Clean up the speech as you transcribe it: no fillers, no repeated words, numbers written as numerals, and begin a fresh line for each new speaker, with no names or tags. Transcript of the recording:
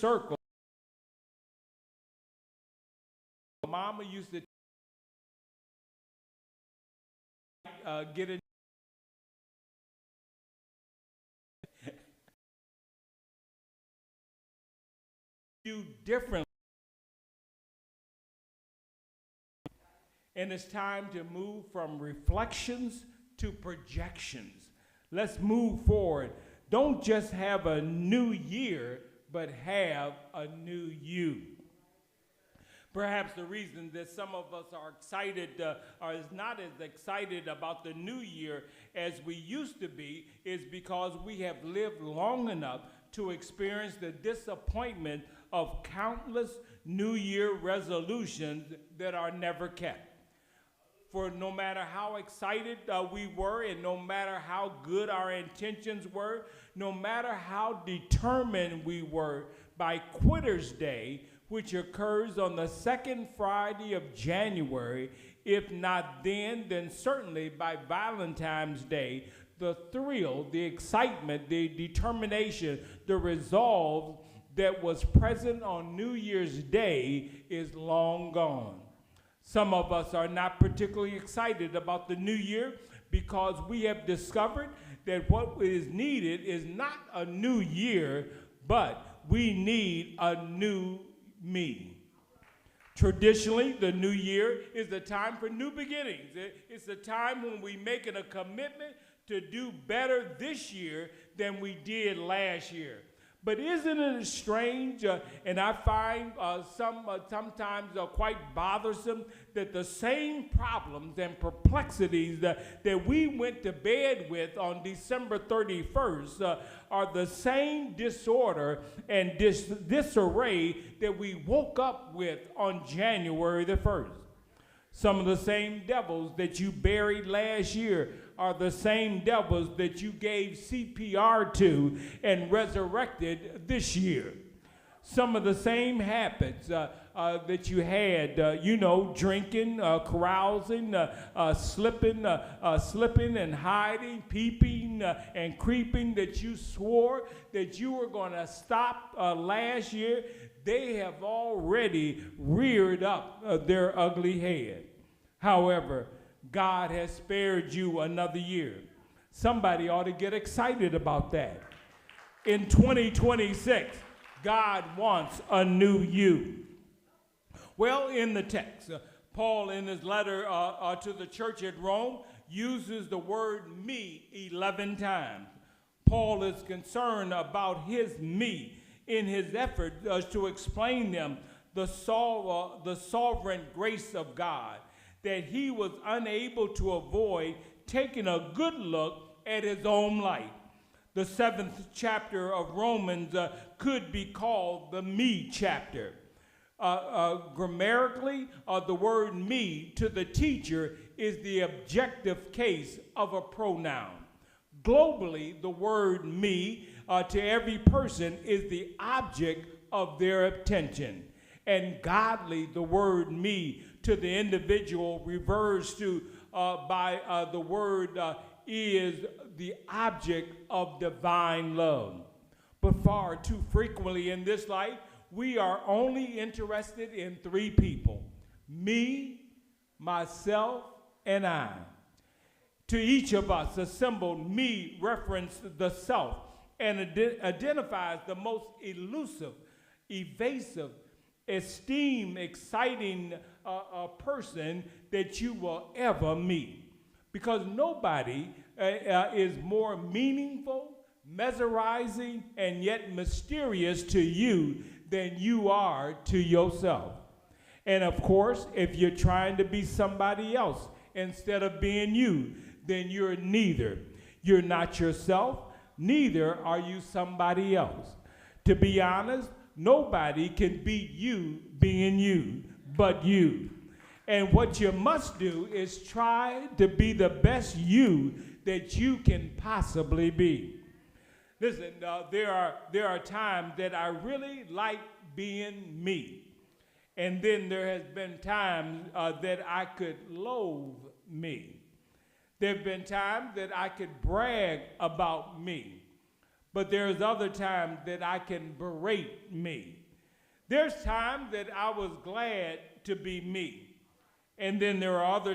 circle. Mama used to get in you differently. And it's time to move from reflections to projections. Let's move forward. Don't just have a new year, but have a new you. Perhaps the reason that some of us are excited or is not as excited about the new year as we used to be is because we have lived long enough to experience the disappointment of countless New Year resolutions that are never kept. For no matter how excited we were and no matter how good our intentions were, no matter how determined we were, by Quitter's Day, which occurs on the second Friday of January, if not then certainly by Valentine's Day, the thrill, the excitement, the determination, the resolve that was present on New Year's Day is long gone. Some of us are not particularly excited about the new year because we have discovered that what is needed is not a new year, but we need a new me. Traditionally, the new year is the time for new beginnings. It's the time when we make it a commitment to do better this year than we did last year. But isn't it strange, and I find sometimes quite bothersome, that the same problems and perplexities that we went to bed with on December 31st are the same disorder and disarray that we woke up with on January the 1st. Some of the same devils that you buried last year are the same devils that you gave CPR to and resurrected this year. Some of the same habits that you had, drinking, carousing, slipping and hiding, peeping and creeping that you swore that you were going to stop last year, they have already reared up their ugly head. However, God has spared you another year. Somebody ought to get excited about that. In 2026, God wants a new you. Well, in the text, Paul in his letter to the church at Rome uses the word me 11 times. Paul is concerned about his me in his effort to explain them the sovereign grace of God, that he was unable to avoid taking a good look at his own life. The 7th chapter of Romans could be called the me chapter. Grammatically, the word me to the teacher is the objective case of a pronoun. Globally, the word me to every person is the object of their attention. And godly, the word me to the individual refers to by the word is the object of divine love. But far too frequently in this life, we are only interested in three people: me, myself, and I. To each of us, the symbol me references the self and identifies the most elusive, evasive, esteemed, exciting person that you will ever meet. Because nobody is more meaningful, mesmerizing, and yet mysterious to you than you are to yourself. And of course, if you're trying to be somebody else instead of being you, then you're neither. You're not yourself, neither are you somebody else. To be honest, nobody can beat you being you, but you. And what you must do is try to be the best you that you can possibly be. Listen, there are times that I really like being me. And then there has been times that I could loathe me. There have been times that I could brag about me. but there's other times that I can berate me. There's times that I was glad to be me. And then there are other